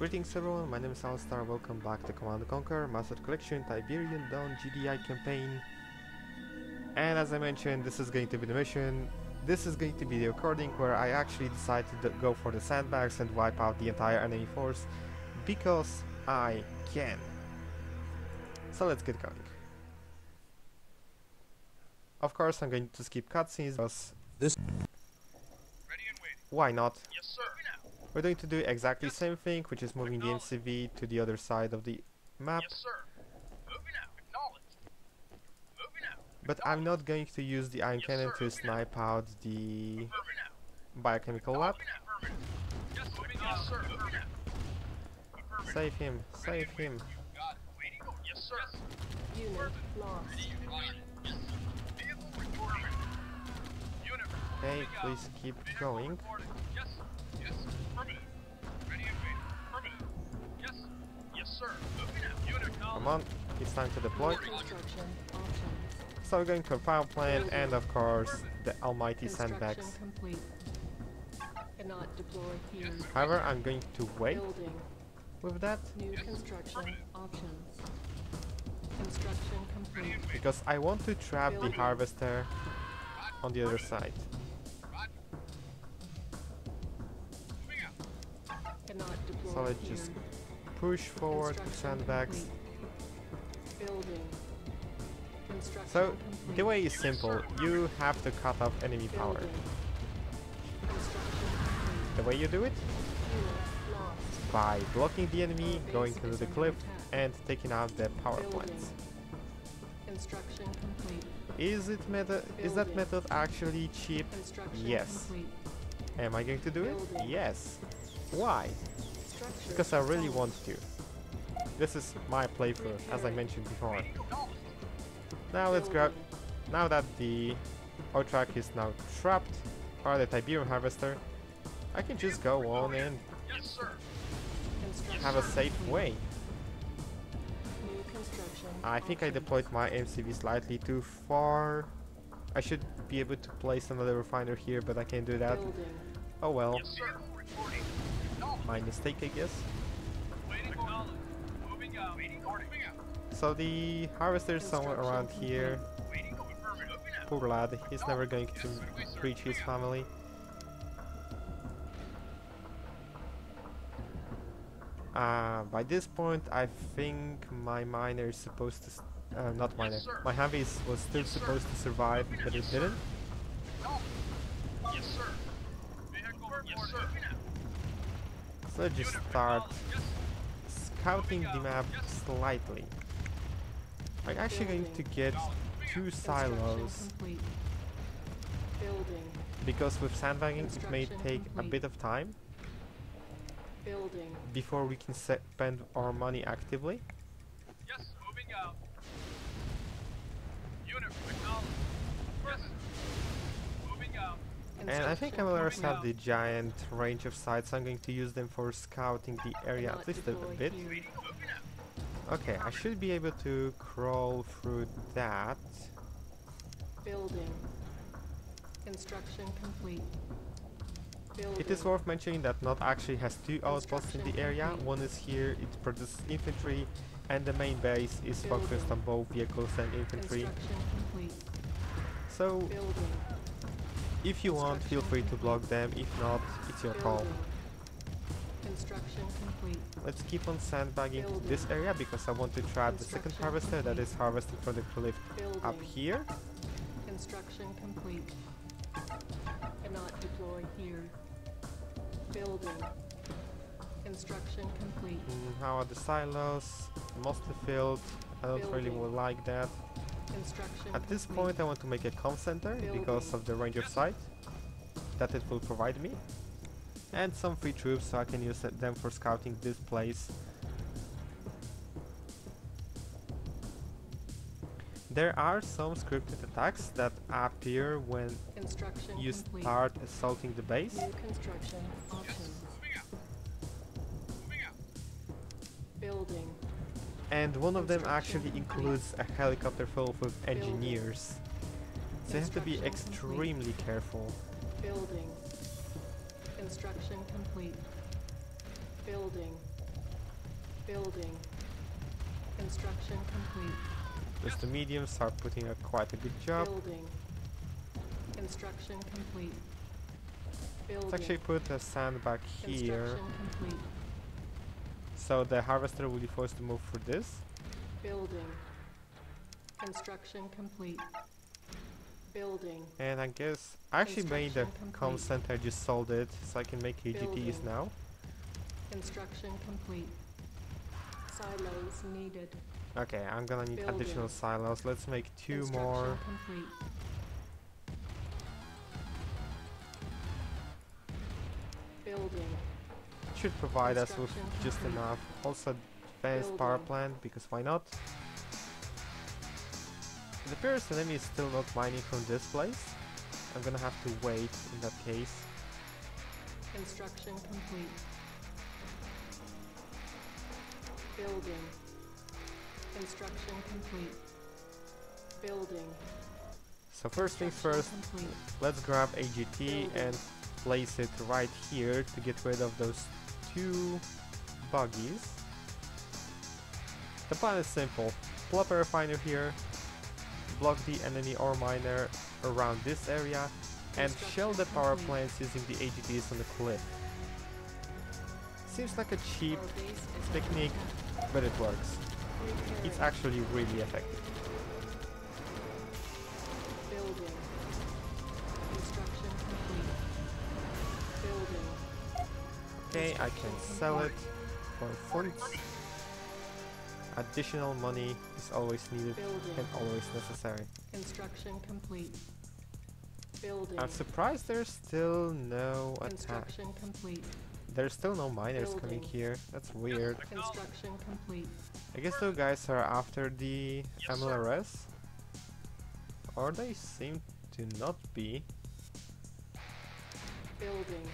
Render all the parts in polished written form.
Greetings everyone, my name is Alstar, welcome back to Conquer Remastered Collection Tiberian Dawn GDI campaign. And as I mentioned, this is going to be the mission. This is going to be the recording where I actually decided to go for the sandbags and wipe out the entire enemy force because I can. So let's get going. Of course I'm going to skip cutscenes because this... Ready and waiting. Why not? Yes, sir. We're going to do exactly the same thing, which is moving the MCV to the other side of the map. Yes, sir. Moving out. Acknowledged. Moving out. But I'm not going to use the iron cannon to snipe out the biochemical lab. Yes, moving out. Yes, sir. Moving out. Save him, save him. Got it. Waiting. Yes, sir. Unit lost. Yes. Vehicle reporting. Unit Okay, please keep going. Yes. Yes. Affirmative. Ready and waiting. Affirmative. Yes. Yes, sir. Moving out. Unit Come on, it's time to deploy. Construction options. So we're going to a power plant and of course the almighty sandbags. Construction complete. Cannot deploy here. However, I'm going to wait Building. with that New construction options. Construction complete. because I want to trap the Building. harvester on the other side. Cannot deploy So let's here. just push forward with Construction sandbags. complete. Building. Construction So complete. the way is simple, you have to cut off enemy power. Building. Construction complete. The way you do it? Unit lost. By blocking the enemy, Base going to is the under cliff attack. and taking out the power Building. plants. Construction complete. Is that Building. method actually cheap? Construction Yes. complete. Am I going to do it? Building. Yes. Why? Structure Because I really solid. want to. This is my playthrough, as I mentioned before. Now let's grab... Now that the O-track is now trapped, or the Tiberian harvester, I can just go on and Yes, sir. Construction have a safe complete. way. New construction I think I options. deployed my MCV slightly too far. I should be able to place another refiner here, but I can't do that. Building. Oh well, Yes, sir. Reporting. my mistake I guess. Waiting. Acknowledged. Moving out. Waiting. Moving out. So the harvester is somewhere around Construction here. Waiting. Affirmative. Moving out. Poor lad, he's never going to reach his family. By this point, I think my miner is supposed to... not miner. sir. My Humvee was still Yes, sir. supposed to survive, but it didn't. Yes, sir. Vehicle reporting. Yes, sir. So let's just start scouting the map slightly. I'm actually going to get 2 Construction silos, complete. Building. because with sandbagging it may Construction take a complete. bit of time Building. before we can spend our money actively. Yes, moving out. Unit acknowledged. Yes. Moving out. And I think I Construction will complete. have the giant range of sights, so I'm going to use them for scouting the area Cannot at least a deploy bit. here. Moving out. Okay, I should be able to crawl through that. Building. Construction complete. Building. It is worth mentioning that not actually has 2 outposts in the area. complete. One is here, it produces infantry, and the main base is focused on both vehicles and infantry. Construction complete. So Building. if you want, feel free to block them. If not, it's your call. Building. Construction complete. Let's keep on sandbagging this area because I want to trap the second Construction harvester that is harvesting from the cliff Building. up here. Construction complete. Cannot deploy here. Building. Construction complete. How are the silos? Mostly filled. I don't really Building. like that. Construction At this complete. point I want to make a comm center because Building. of the range of sight that it will provide me. And some free troops so I can use them for scouting this place. There are some scripted attacks that appear when Construction you complete. start assaulting the base. New construction options. Moving out. Moving out. Building. And one of them Construction actually complete. includes a helicopter full with Building. engineers. So you have to be Construction complete. extremely careful. Building. Construction complete. Building. Building. Construction complete. Just the mediums are putting a quite a good job. Building. Construction complete. Building. Let's actually put a sandbag here, Construction complete. so the harvester will be forced to move through this. Building. Construction complete. Building. And I guess I actually made the Construction comm complete. center, just sold it, so I can make AGTs Building. now. Construction complete. Silos needed. Okay, I'm gonna need Building. additional silos. Let's make 2 Construction more. complete. Building. Should provide us with Construction just complete. enough. Also, advanced power Building. plant, because why not? It appears the enemy is still not mining from this place. I'm gonna have to wait in that case. Construction complete. Building. Construction complete. Building. So first things Construction first, complete. let's grab AGT Building. and place it right here to get rid of those 2 buggies. The plan is simple. Plop a refiner here, block the enemy ore miner around this area, and shell the power Construction plants using the AGTs on the cliff. Seems like a cheap Our base is technique, under attack. but it works. Repairing. It's actually really effective. Building. Construction complete. Building. Okay, I can sell it for funds. Additional money is always needed Building. and always necessary. Construction complete. Building. I'm surprised there's still no attack. Construction complete. There's still no miners coming Building. here. That's weird. Construction complete. I guess those guys are after the Yes, sir. MLRS. Or they seem to not be. Building.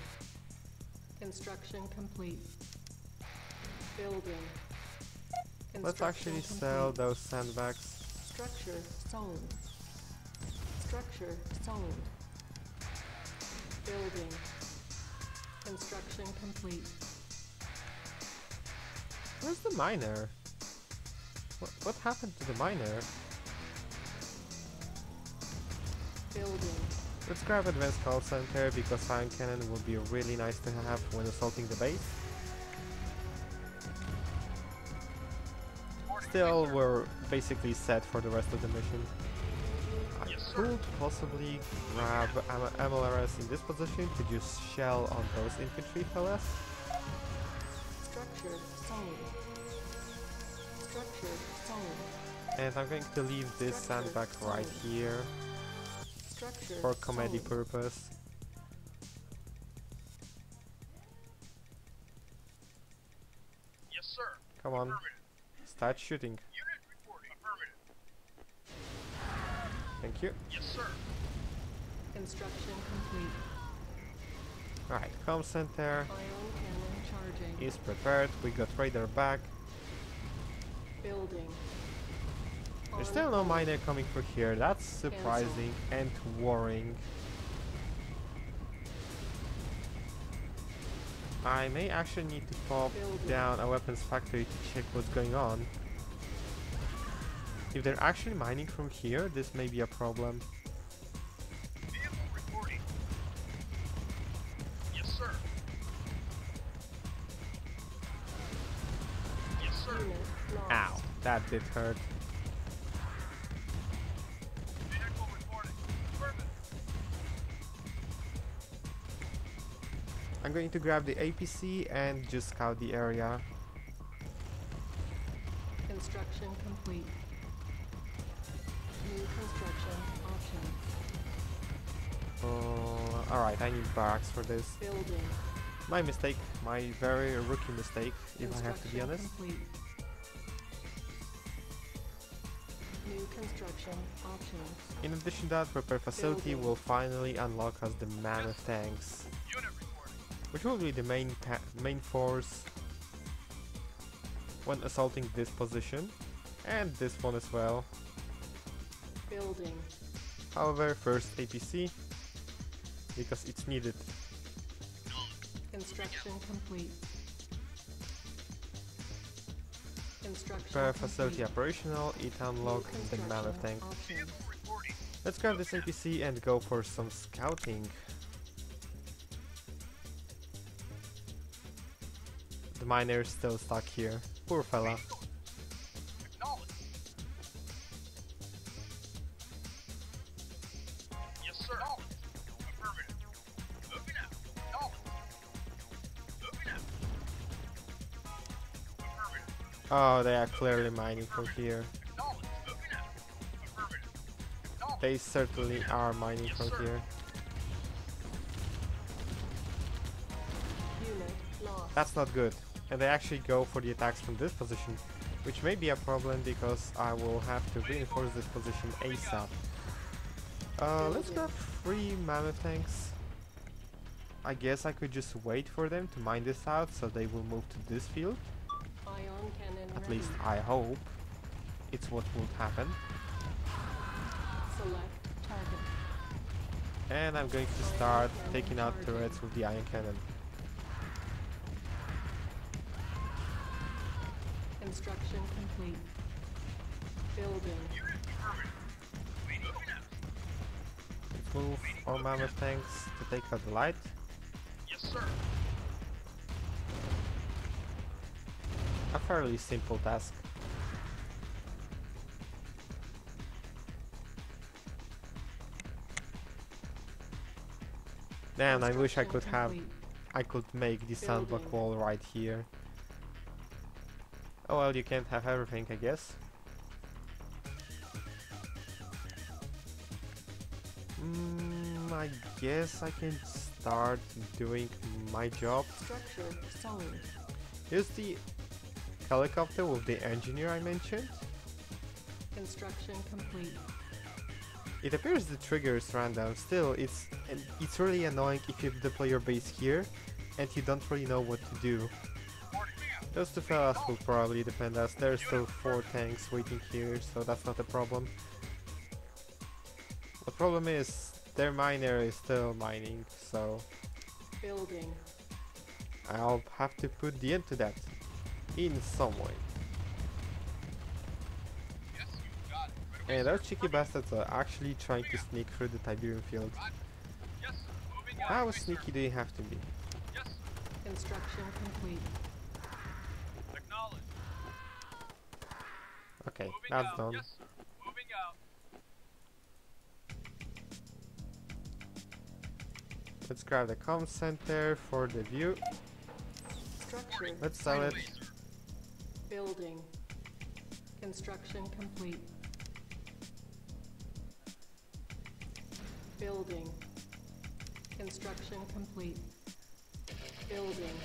Construction complete. Building. Let's actually Construction sell complete. those sandbags. Structure sold. Structure sold. Building. Construction complete. Where's the miner? What happened to the miner? Building. Let's grab advanced call center because ion cannon would be really nice to have when assaulting the base. Still, we're basically set for the rest of the mission. I Yes, sir. could possibly grab MLRS in this position to just shell on those infantry fellas. Structure sold. Structure sold. And I'm going to leave this Structure sandbag right sold. here Structure for comedy sold. purpose. Yes, sir. Come on, Affirmative. start shooting. Unit reporting. Affirmative. Thank you. Yes, sir. Construction complete. Alright, comm center Ion cannon charging. is prepared. We got radar back. Building. There's On still no hold. miner coming through here. That's surprising and worrying. I may actually need to pop Building. down a weapons factory to check what's going on. If they're actually mining from here, this may be a problem. Vehicle reporting. Yes, sir. Yes, sir. Unit lost. Ow, that did hurt. Vehicle reporting. Affirmative. I'm going to grab the APC and just scout the area. Construction complete. New construction options. Alright, I need barracks for this. Building. My mistake, my very rookie mistake, if I have to be Construction honest. complete. New construction options. In addition to that, repair facility Building. will finally unlock us the man of tanks, Unit reporting. which will be the main force when assaulting this position, and this one as well. Building. However, first APC, because it's needed. Construction complete. Construction Prepare facility complete. operational, it unlock the Construction mammoth tank. option. Vehicle reporting. Let's grab this APC and go for some scouting. The miner is still stuck here. Poor fella. Acknowledged. Yes, sir. Acknowledged. Affirmative. Moving out. Acknowledged. Moving out. Affirmative. Oh, they are clearly mining from here. Acknowledged. Moving out. Affirmative. Acknowledged. They certainly are mining Yes, from sir. here. Unit lost. That's not good. And they actually go for the attacks from this position, which may be a problem because I will have to reinforce this position ASAP. Let's grab 3 mammoth tanks. I guess I could just wait for them to mine this out so they will move to this field. Ion cannon At ready. least I hope it's what would happen. Select target. And I'm going to start taking out turrets with the ion cannon. Construction complete. Building. Unit affirmative. Moving out. Let's move our mammoth tanks to take out the light. Yes, sir. A fairly simple task. Man, I wish I could make the sandbag Building. wall right here. Oh well, you can't have everything, I guess. I guess I can start doing my job. Structure sold. Here's the helicopter with the engineer I mentioned. Construction complete. It appears the trigger is random. Still, it's really annoying if you deploy your base here and you don't really know what to do. Those two fellas will probably defend us. There's still 4 tanks waiting here, so that's not a problem. The problem is their miner is still mining, so Building. I'll have to put the end to that in some way. Yes, you got it. Right away, And sir. those cheeky bastards are actually trying to sneak through the Tiberian field. Yes, moving out. How Right, sir. sneaky do you have to be? Yes, Construction complete. acknowledged. Okay, Moving that's out. done. Yes, moving out. Let's grab the comm center for the view. Structure. Let's sell it. Right away, sir. Building. Construction complete. Building. Construction complete. Building.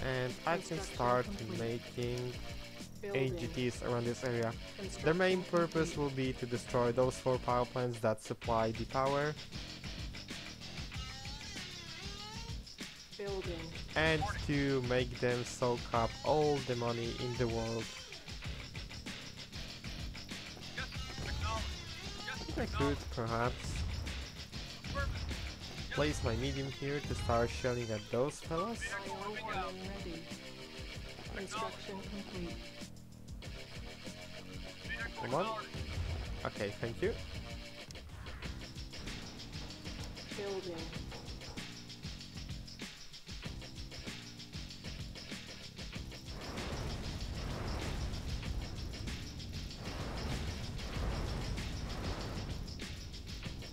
And I can Construction start complete. making Building. AGTs around this area. Their Construction main purpose complete. will be to destroy those 4 power plants that supply the power Building. and to make them soak up all the money in the world. Yes, acknowledged. Yes, I think I could perhaps affirmative. place my medium here to start shelling at those fellas. Ion cannon ready. Construction complete. Vehicle Come on. acknowledged. Okay, thank you. Building.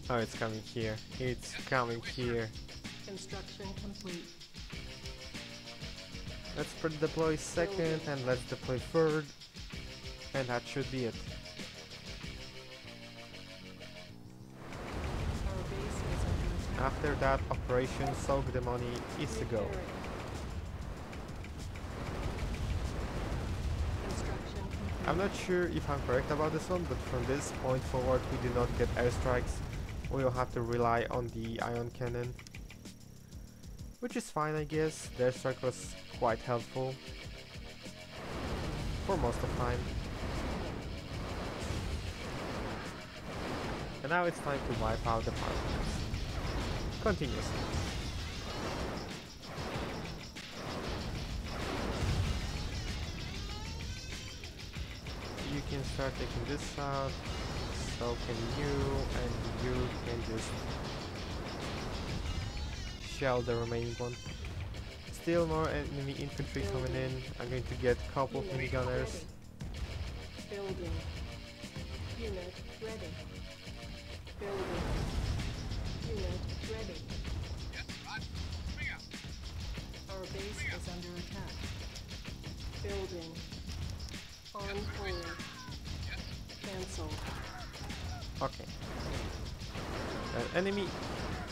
Oh, it's coming here. It's coming here. Construction complete. Let's deploy second and let's deploy third. And that should be it. Our base is under attack. After that, Operation Soak the Money is a go. Repairing. Construction complete. I'm not sure if I'm correct about this one, but from this point forward we do not get airstrikes. We will have to rely on the ion cannon. Which is fine, I guess. The airstrike was quite helpful. For most of the time. And now it's time to wipe out the power plants. Continuously. can start taking this out. So can you, and you can just shell the remaining one. Still more enemy infantry coming in. I'm going to get a couple of minigunners. Building. Unit ready. Building. Unit ready. Yes, Roger. Moving out. Our base is under attack. Building. On hold. Yes. Cancel. Okay. Enemy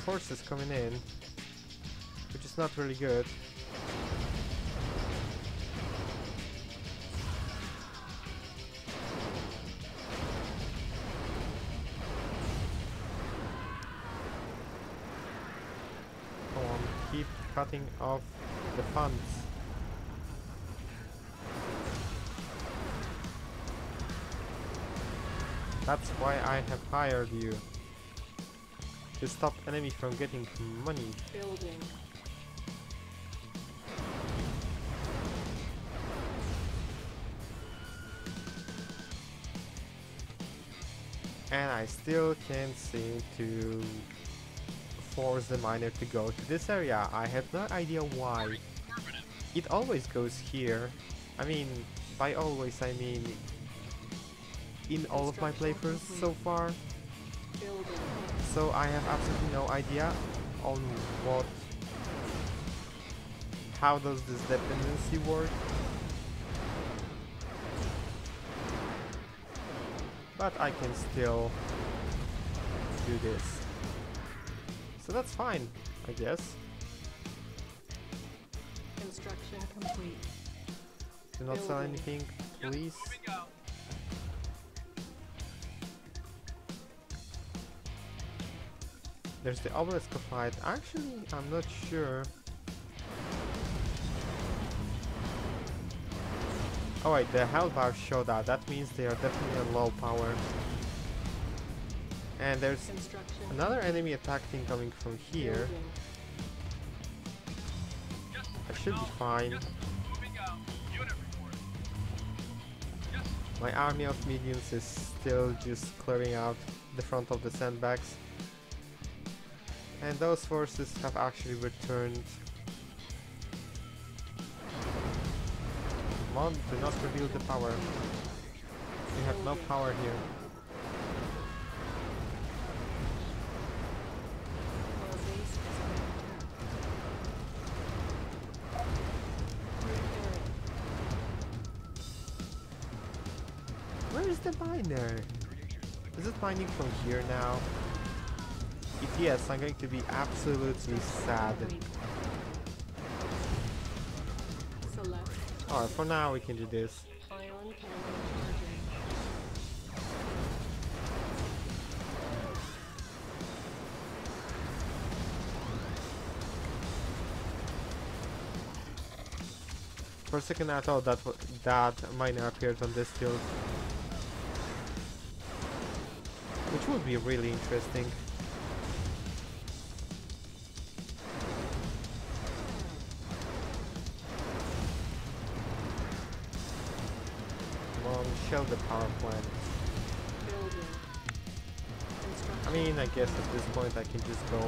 forces coming in, which is not really good. Come on, keep cutting off the funds. That's why I have hired you. To stop enemy from getting money. Building. And I still can't seem to force the miner to go to this area. I have no idea why. It always goes here. I mean, by always I mean in all of my playthroughs so far. Building. So I have absolutely no idea on how does this dependency work. But I can still do this. So that's fine, I guess. Construction complete. Do not sell Building. anything, please. Moving out. There's the obelisk of light. Actually, I'm not sure. Oh wait, the health bars show that. That means they are definitely on low power. And there's Construction. another enemy attack team coming from here. Building. Yes. I should be fine. Yes. Moving out. Unit report. Yes. My army of mediums is still just clearing out the front of the sandbags. And those forces have actually returned. Come on, do not reveal the power. We have no power here. Our base is under attack. Repairing. Where is the miner? Is it mining from here now? If yes, I'm going to be absolutely sad. Select. Alright, for now we can do this. Ion cannon charging. For a second I thought that that miner appeared on this field. Which would be really interesting. Come on, shell the power plant. Building. I mean, I guess at this point I can just go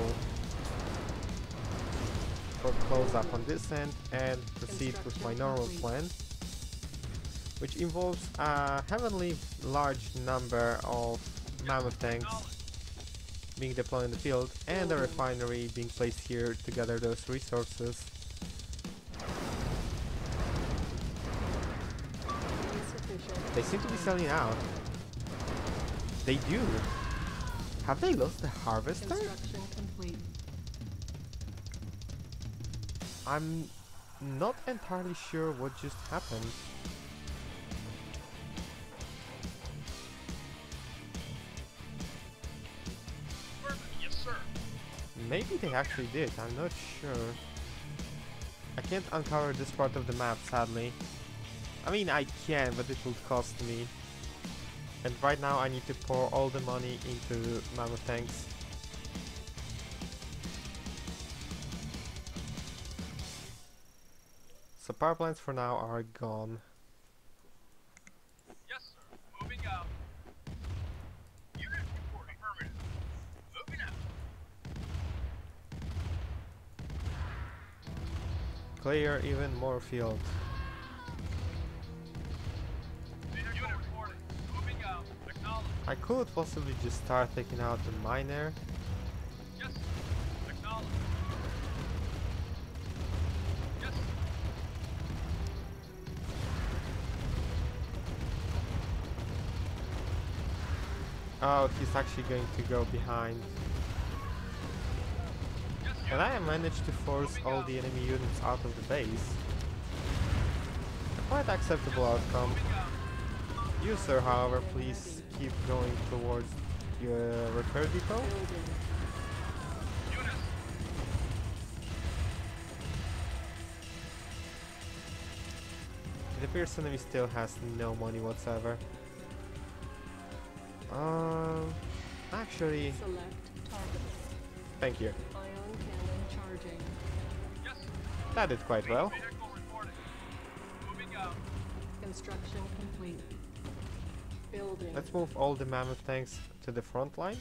for close up on this end and proceed with my normal plan, which involves a heavenly large number of mammoth tanks being deployed in the field and a refinery being placed here to gather those resources. Insufficient. They seem to be selling out. They do. Have they lost the harvester? Construction complete. I'm not entirely sure what just happened. Yes, sir. Maybe they actually did, I'm not sure. I can't uncover this part of the map, sadly. I mean, I can, but it will cost me. And right now I need to pour all the money into mammoth tanks. So power plants for now are gone. Yes, sir. clear even more field. Unit reporting. Moving out. Acknowledge. I could possibly just start taking out the miner. Yes. Acknowledge. Yes. Oh, he's actually going to go behind. Yes. And I managed to force all the enemy units out of the base. A quite acceptable outcome. Moving out. You, sir, however, please keep going towards your repair depot. Building. Units. It appears enemy still has no money whatsoever. Actually, Select target. thank you. Ion cannon charging. Yes. That did quite well. Vehicle reporting. Moving out. Construction complete. Building. Let's move all the mammoth tanks to the front line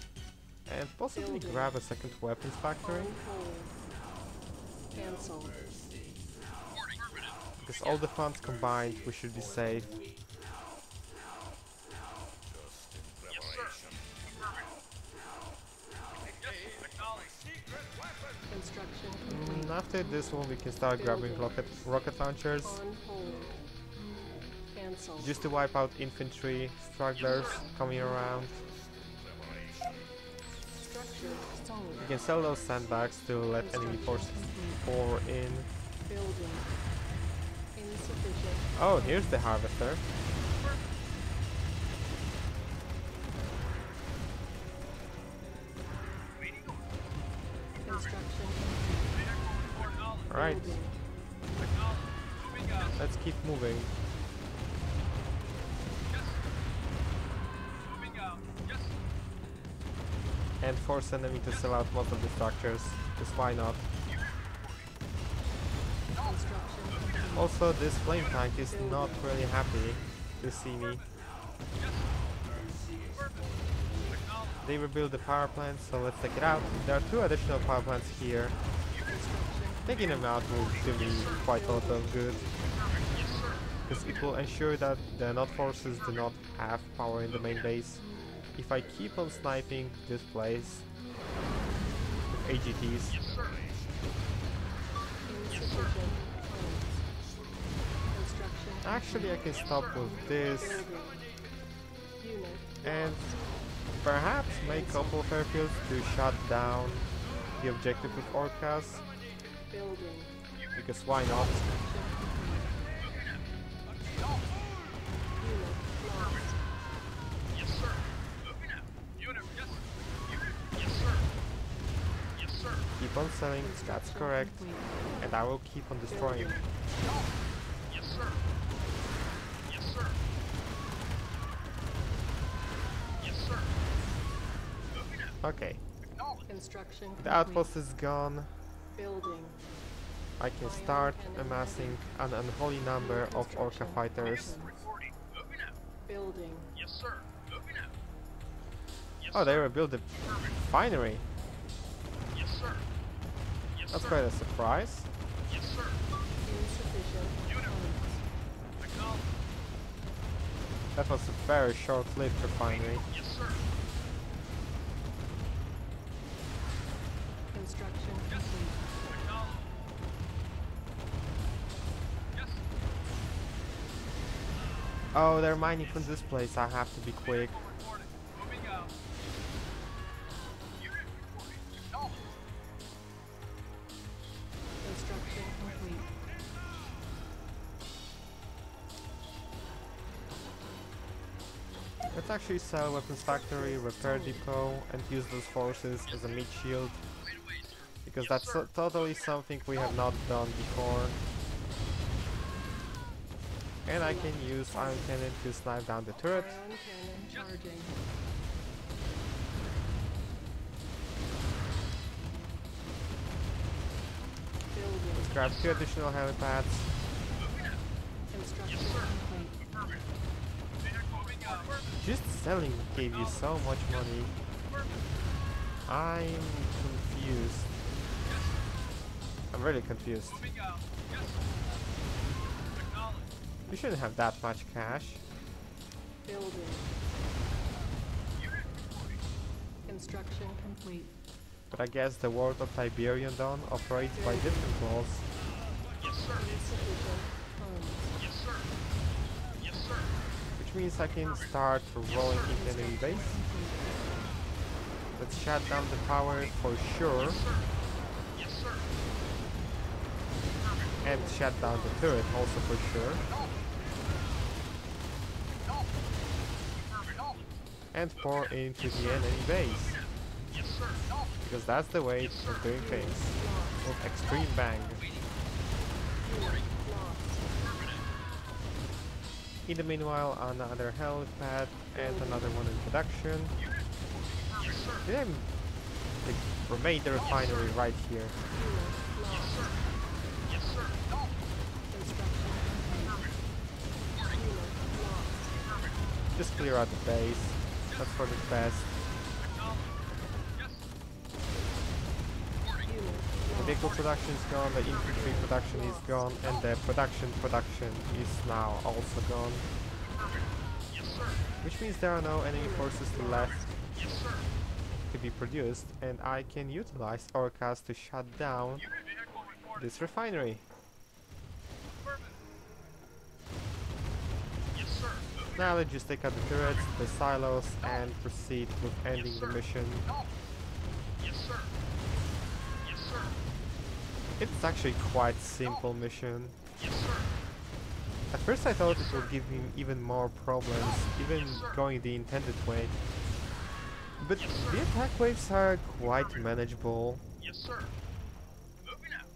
and possibly Building. grab a second weapons factory, On hold. Cancel. because all the funds combined we should be safe. Yes, sir. Affirmative. Yes. Acknowledge. Construction complete. After this one we can start grabbing rocket launchers, On hold. Cancel. just to wipe out infantry, stragglers coming around. Structure sold. You can sell those sandbags to let enemy forces pour in. Building. Insufficient. Oh, here's the harvester. Waiting order. Construction Vehicle report knowledge. Alright, complete. Building. Acknowledge. Moving out. let's keep moving. Yes. Moving out. Yes. And force enemy to sell out most of the structures, because why not? Construction complete. Also, this flame tank is not really happy to see me. They rebuilt the power plant, so let's take it out. There are 2 additional power plants here. Construction. Taking them out will do me quite a lot of good, because it will ensure that the Nod forces do not have power in the main base. If I keep on sniping this place with AGTs, Insufficient funds. Construction. actually I can stop with this Building. Unit. and perhaps make a couple of airfields to shut down the objective with Orcas, Building. because why not? Construction complete. Unit lost. Yes, sir. Moving out. Unit. Yes. Unit. Yes, sir. Yes, sir. Keep on selling, that's Construction correct, complete. and I will keep on destroying. Building. Yes, sir. Yes, sir. Yes, sir. Moving out. Okay, Acknowledge. Construction the complete. outpost is gone. Building. I can start amassing an unholy number of Orca fighters. Reporting. Moving out. Building. Yes, sir. Moving out. Yes, Oh, they sir. rebuilt the Affirmative. finery. Yes, sir. Yes, That's sir. quite a surprise. Yes, sir. Insufficient Unit. funds. Acknowledge. That was a very short-lived refinery. Yes, sir. Construction Yes. complete. Acknowledge. Yes. Oh, they're mining from this place. I have to be quick. Vehicle reporting. Moving out. Unit reporting. Acknowledge. Construction complete. Let's actually sell weapons factory, repair depot, and use those forces as a meat shield, Wait away, sir. because that's totally something we have not done before. And I can use iron cannon to snipe down the turret. Ion cannon charging. Building. Let's grab 2 additional helipads. Construction Yes, sir. complete. Affirmative. Vehicle moving out. Just selling gave you so much money. I'm confused I'm really confused. Moving out. Yes. Acknowledged. You shouldn't have that much cash. Building. Unit reporting. Construction complete. But I guess the world of Tiberian Dawn operates by different laws. Yes, sir. Insufficient funds. Yes, sir. Yes, sir. Which means I can start rolling into enemy base. Let's shut down the power for sure. Yes, sir. Yes, sir. And shut down the turret also for sure. And pour into the enemy base. Yes, sir. Because that's the way of doing things. With extreme bang. In the meanwhile, another helipad and another one in production. Then we made the refinery right here. Yes, sir. Just clear out the base. That's for the best. The vehicle production is gone, the infantry production is gone, and the production is now also gone. Which means there are no enemy forces left to be produced, and I can utilize Orcas to shut down this refinery. Now let's just take out the turrets, the silos, and proceed with ending the mission. Yes, sir. Yes, sir. It's actually quite simple mission. Yes, sir. At first I thought it would give him even more problems, even going the intended way. But the attack waves are quite manageable. Yes, sir. Moving out.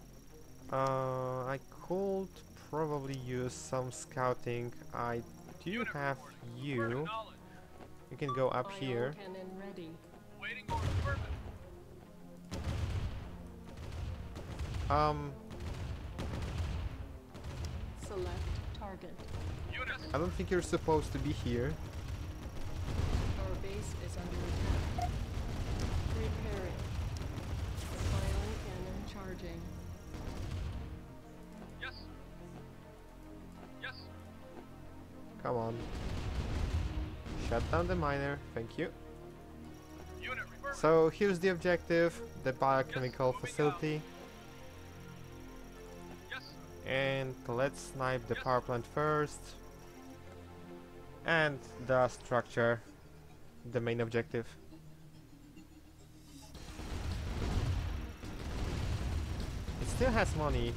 I could probably use some scouting. I do have you. You can go up here. Cannon ready. Waiting order. Perfect. Select target. Units. I don't think you're supposed to be here. Our base is under attack. Repairing. Firing cannon charging. Yes. Yes. Come on. Shut down the miner, thank you. Unit reverse. So here's the objective, the biochemical facility. Yes. And let's snipe the power plant first. And the structure, the main objective. It still has money.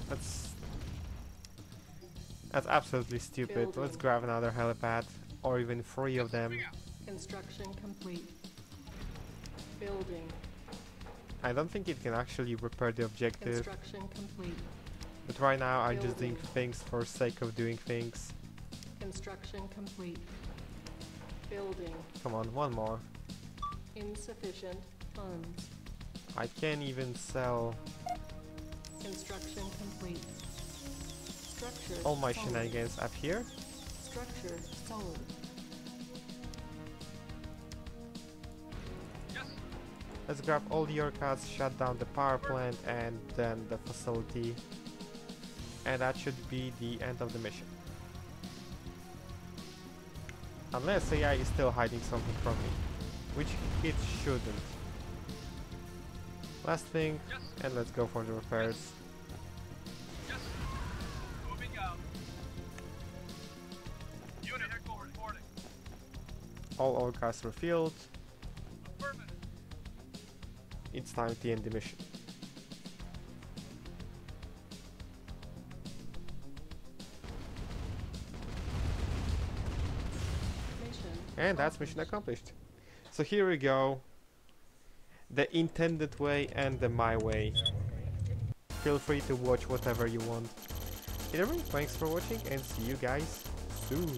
That's absolutely stupid. Let's Building. grab another helipad, or even 3 of them. Construction complete. Building. I don't think it can actually repair the objective, Construction complete. but right now I'm just doing Building. things for sake of doing things. Construction complete. Building. Come on, one more. Insufficient funds. I can't even sell Construction complete. Structure all my sold. shenanigans up here. Structure sold. Yes. Let's grab all the Orcas, shut down the power plant, and then the facility. And that should be the end of the mission. Unless AI is still hiding something from me, which it shouldn't. Last thing, Yes. and let's go for the repairs. Yes. Moving out. Unit echo reporting. All Orcas refilled. Affirmative. It's time to end the mission. Mission. And that's mission accomplished. So here we go. The intended way and the my way. Feel free to watch whatever you want. Either way, thanks for watching and see you guys soon.